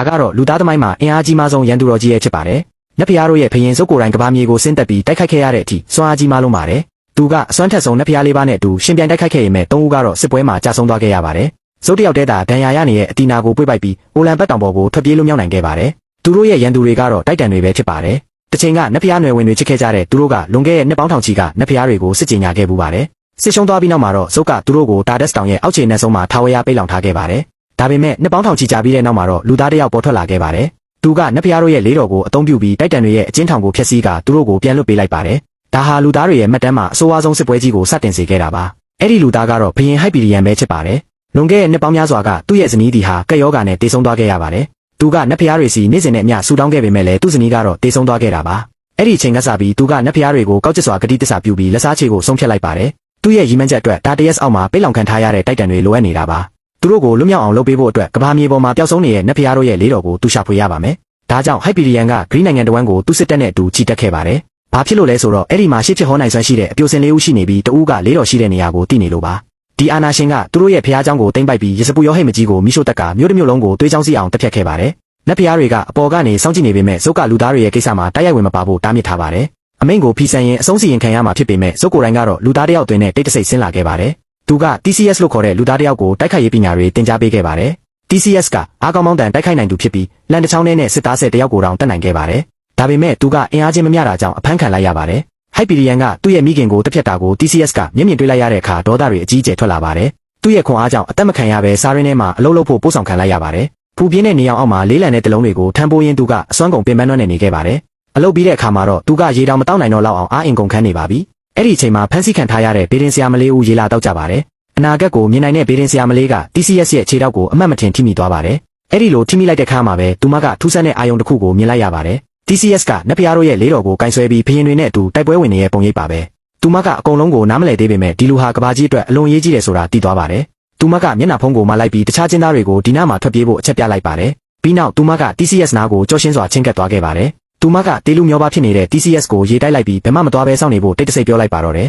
ဒါကတော့လူသားသမိုင်းမှာအင်အားကြီးမားဆုံးရန်သူတော်ကြီးရဲ့ဖြစ်ပါတယ်။နတ်ဖျားတို့ရဲ့ဖရင်စုပ်ကိုယ်တိုင်ကဘာမြေကိုဆင်းသက်ပြီးတိုက်ခိုက်ခဲ့ရတဲ့အထိစွမ်းအားကြီးမားလုံးပါတယ်။သူကအစွမ်းထက်ဆုံးနတ်ဖျားလေးပါးနဲ့အတူရှင်ပြိုင်တိုက်ခိုက်ခဲ့ရင်မဲ့၃ဦးကတော့စစ်ပွဲမှာကြာဆုံးသွားခဲ့ရပါတယ်။စုပ်တယောက်တည်းသာဒဏ်ရာရနေတဲ့အတီနာကိုပွေ့ပိုက်ပြီးအိုလံဘတ်တောင်ပေါ်ကိုထွက်ပြေးလွတ်မြောက်နိုင်ခဲ့ပါတယ်။သူတို့ရဲ့ရန်သူတွေကတော့တိုက်တန်တွေပဲဖြစ်ပါတယ်။တစ်ချိန်ကနတ်ဖျားနယ်ဝင်တွေချစ်ခဲ့ကြတဲ့သူတို့ကလွန်ခဲ့တဲ့နှစ်ပေါင်းထောင်ချီကနတ်ဖျားတွေကိုစစ်ကြေညာခဲ့ပူပါတယ်။စစ်ရှုံးသွားပြီးနောက်မှာတော့စုပ်ကသူတို့ကိုတာဒက်စ်တောင်ရဲ့အောက်ခြေနဲ့ဆုံးမှာထားဝရပိတ်လောင်ထားခဲ့ပါတယ်။ဒါပေမဲ့နှစ်ပေါင်းထောင်ချီကြာပြီးတဲ့နောက်မှာတော့လူသားတစ်ယောက်ပေါ်ထွက်လာခဲ့ပါတယ်။သူကနတ်ဖျားတို့ရဲ့လေးတော်ကိုအသုံးပြုပြီးတိုက်တန်တွေရဲ့အကျဉ်းထောင်ကိုဖျက်ဆီးကာသူတို့ကိုပြန်လွှတ်ပေးလိုက်ပါတယ်။ဒါဟာလူသားတွေရဲ့မှတ်တမ်းမှာအဆိုးအဝါဆုံးစစ်ပွဲကြီးကိုစတင်စေခဲ့တာပါ။အဲ့ဒီလူသားကတော့ဘုရင်ဟိုက်ပီရီယန်ပဲဖြစ်ပါတယ်။လွန်ခဲ့တဲ့နှစ်ပေါင်းများစွာကသူ့ရဲ့ဇနီးဒီဟာကက်ယောဂါနဲ့တေဆုံးသွားခဲ့ရပါတယ်။သူကနတ်ဖျားတွေစီနေ့စဉ်နဲ့အမျှဆူတောင်းခဲ့ပေမဲ့လည်းသူ့ဇနီးကတော့တေဆုံးသွားခဲ့တာပါ။အဲ့ဒီအချိန်ကစပြီးသူကနတ်ဖျားတွေကိုကောက်ကျစ်စွာဂတိတစ္ဆာပြုပြီးလက်စားချေကိုဆုံးဖြတ်လိုက်ပါတယ်။သူ့ရဲ့ရည်မှန်းချက်အတွက်တာတရက်အောက်မှာပိတ်လောင်ခံထားရတဲ့တိုက်တန်တွေလိုအပ်နေတာပါ။သူတို့ကိုလွတ်မြောက်အောင်လုပ်ပေးဖို့အတွက်ကဘာမြေပေါ်မှာပျောက်ဆုံးနေတဲ့နတ်ဖျားတို့ရဲ့လေးတော်ကိုသူရှာဖွေရပါမယ်။ဒါကြောင့်ဟိုက်ပီရီယန်ကဂရိနိုင်ငံတဝန်းကိုသူ့စစ်တပ်နဲ့အတူချီတက်ခဲ့ပါတယ်။ဘာဖြစ်လို့လဲဆိုတော့အဲ့ဒီမှာရှေ့ဖြစ်ဟောနိုင်စွမ်းရှိတဲ့အပြိုစင်လေးဦးရှိနေပြီးတဦးကလေးတော်ရှိတဲ့နေရာကိုတည်နေလို့ပါ။ဒီအာနာရှင်ကသူတို့ရဲ့ဖျားเจ้าကိုတိမ့်ပိုက်ပြီးရစပူရောဟိတ်မကြီးကိုမိရှို့တက်ကမြို့တစ်မြို့လုံးကိုသွေးချောင်းစီအောင်တက်ဖြတ်ခဲ့ပါတယ်။နတ်ဖျားတွေကအပေါ်ကနေစောင့်ကြည့်နေပေမဲ့စုပ်ကလူသားတွေရဲ့ကိစ္စမှာတိုက်ရိုက်ဝင်မပါဖို့တားမြစ်ထားပါတယ်။အမိန့်ကိုဖီဆန်ရင်အဆုံးစီရင်ခံရမှာဖြစ်ပေမဲ့စုပ်ကိုယ်တိုင်ကတော့လူသားတစ်ယောက်တွင်နဲ့တိတ်တဆိတ်ဆင်းလာခဲ့ပါတယ်။သူက TCS လို့ခေါ်တဲ့လူသားတစ်ယောက်ကိုတိုက်ခိုက်ရေးပညာတွေသင်ကြားပေးခဲ့ပါတယ်။ TCS ကအားကောင်းမောင်းတန်တိုက်ခိုက်နိုင်သူဖြစ်ပြီးလန်တစ်ချောင်းနဲ့စစ်သား၁၀တယောက်ကိုတောင်တတ်နိုင်ခဲ့ပါတယ်။ဒါပေမဲ့သူကအင်အားချင်းမမျှတာကြောင့်အဖမ်းခံလိုက်ရပါတယ်။ဟိုက်ပီရီယန်ကသူ့ရဲ့မိခင်ကိုတက်ဖြတ်တာကို TCS ကမျက်မြင်တွေ့လိုက်ရတဲ့အခါဒေါသတွေအကြီးအကျယ်ထွက်လာပါတယ်။သူ့ရဲ့ခွန်အားကြောင့်အသက်မခံရဘဲစားရင်းထဲမှာအလုံးလုံးဖို့ပို့ဆောင်ခံလိုက်ရပါတယ်။ဖူပြင်းတဲ့နေအောင်အောက်မှာလေးလံတဲ့တလုံးတွေကိုထမ်းပိုးရင်းသူကအစွမ်းကုန်ပင်ပန်းနှွမ်းနေခဲ့ပါတယ်။အလုပ်ပြီးတဲ့အခါမှာတော့သူကရေတောင်မတောက်နိုင်တော့လောက်အောင်အားအင်ကုန်ခန်းနေပါပြီ။အဲ့ဒီအချိန်မှာဖမ်းဆီးခံထားရတဲ့ဘေဒင်ဆရာမလေးဦးရေလာတော့ကြပါတယ်။အနာဂတ်ကိုမြင်နိုင်တဲ့ဘေဒင်ဆရာမလေးက TCS ရဲ့ခြေထောက်ကိုအမှတ်မထင်ထိမိသွားပါတယ်။အဲ့ဒီလိုထိမိလိုက်တဲ့ခါမှာပဲသူမကထူးဆန်းတဲ့အာယုံတစ်ခုကိုမြင်လိုက်ရပါတယ်။ TCS ကနတ်ဖျားတို့ရဲ့လေးတော်ကိုကင်ဆယ်ပြီးဖရင်တွေနဲ့အတူတိုက်ပွဲဝင်နေတဲ့ပုံရိပ်ပါပဲ။သူမကအကုန်လုံးကိုနားမလည်သေးပေမဲ့ဒီလူဟာကဘာကြီးအတွက်အလွန်ရေးကြီးတယ်ဆိုတာသိသွားပါတယ်။သူမကမျက်နှာဖုံးကိုမလိုက်ပြီးတခြားချင်းသားတွေကိုဒီနားမှာထွက်ပြေးဖို့အချက်ပြလိုက်ပါတယ်။ပြီးနောက်သူမက TCS နားကိုကြောရှင်းစွာချင်းကပ်သွားခဲ့ပါတယ်။သူမကတေးလူမျောပါဖြစ်နေတဲ့ TCS ကိုရေတိုက်လိုက်ပြီးဘယ်မှမသွားဘဲစောင့်နေဖို့တိတ်တဆိတ်ပြောလိုက်ပါတော့တယ်